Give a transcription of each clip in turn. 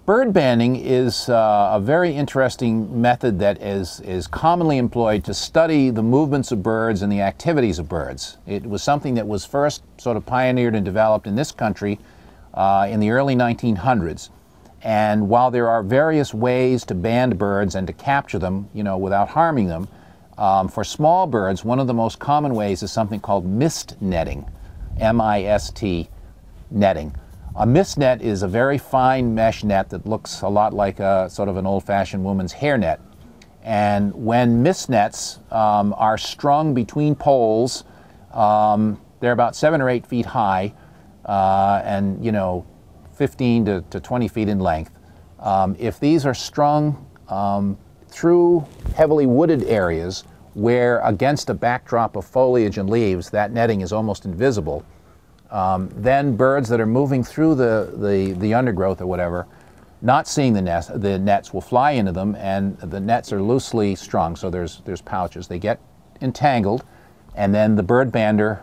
Bird banding is a very interesting method that is commonly employed to study the movements of birds and the activities of birds. It was something that was first sort of pioneered and developed in this country in the early 1900s. And while there are various ways to band birds and to capture them, without harming them, for small birds, one of the most common ways is something called mist netting, M-I-S-T netting. A mist net is a very fine mesh net that looks a lot like a sort of an old-fashioned woman's hairnet. And when mist nets are strung between poles, they're about 7 or 8 feet high, and 15 to 20 feet in length. If these are strung through heavily wooded areas where against a backdrop of foliage and leaves that netting is almost invisible, then birds that are moving through the undergrowth or whatever, not seeing the nets will fly into them, and the nets are loosely strung, so there's pouches. They get entangled, and then the bird bander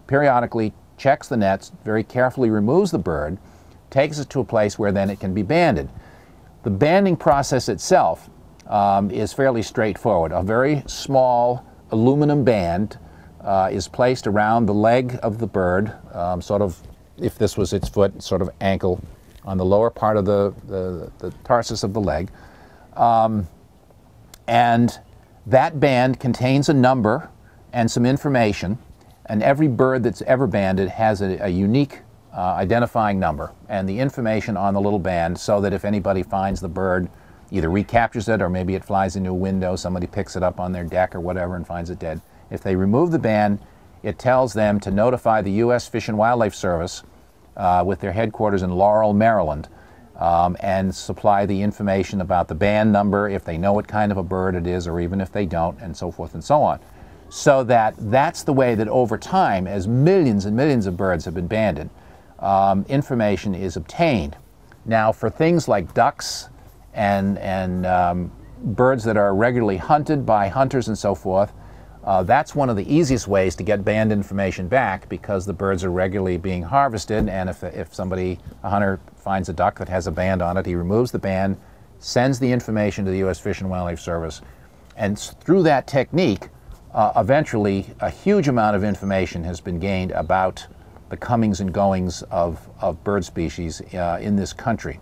periodically checks the nets, very carefully removes the bird, takes it to a place where then it can be banded. The banding process itself is fairly straightforward. A very small aluminum band is placed around the leg of the bird, sort of, if this was its foot, sort of ankle on the lower part of the tarsus of the leg. And that band contains a number and some information, and every bird that's ever banded has a unique identifying number and the information on the little band, so that if anybody finds the bird, either recaptures it or maybe it flies into a window, somebody picks it up on their deck or whatever and finds it dead. If they remove the band, it tells them to notify the U.S. Fish and Wildlife Service with their headquarters in Laurel, Maryland, and supply the information about the band number, if they know what kind of a bird it is, or even if they don't, and so forth and so on. So that's the way that over time, as millions and millions of birds have been banded, information is obtained. Now, for things like ducks and birds that are regularly hunted by hunters and so forth, that's one of the easiest ways to get band information back, because the birds are regularly being harvested, and if a hunter finds a duck that has a band on it, he removes the band, sends the information to the U.S. Fish and Wildlife Service, and through that technique, eventually a huge amount of information has been gained about the comings and goings of bird species in this country.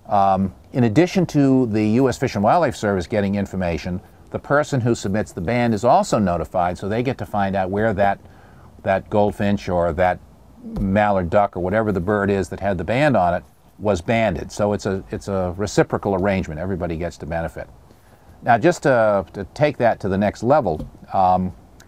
In addition to the U.S. Fish and Wildlife Service getting information, the person who submits the band is also notified, so they get to find out where that goldfinch or that mallard duck or whatever the bird is that had the band on it was banded. So it's a reciprocal arrangement. Everybody gets to benefit. Now, just to take that to the next level,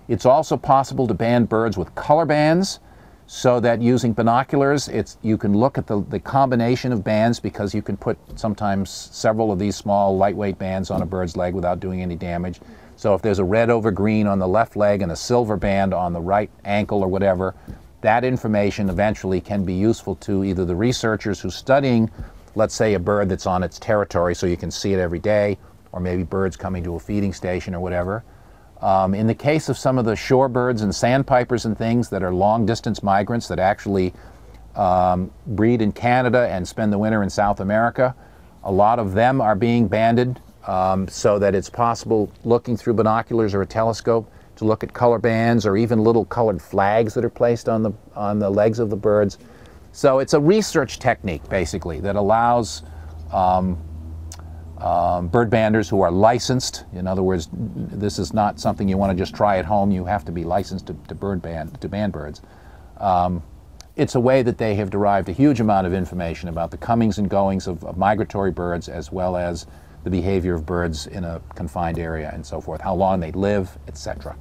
it's also possible to band birds with color bands, so that using binoculars, you can look at the combination of bands, because you can put sometimes several of these small lightweight bands on a bird's leg without doing any damage. So if there's a red over green on the left leg and a silver band on the right ankle or whatever, that information eventually can be useful to either the researchers who's studying, let's say, a bird that's on its territory so you can see it every day, or maybe birds coming to a feeding station or whatever. In the case of some of the shorebirds and sandpipers and things that are long-distance migrants that actually breed in Canada and spend the winter in South America, a lot of them are being banded so that it's possible, looking through binoculars or a telescope, to look at color bands or even little colored flags that are placed on the legs of the birds. So it's a research technique, basically, that allows bird banders who are licensed. In other words, this is not something you want to just try at home. You have to be licensed to band birds. It's a way that they have derived a huge amount of information about the comings and goings of migratory birds, as well as the behavior of birds in a confined area and so forth, how long they live, etc.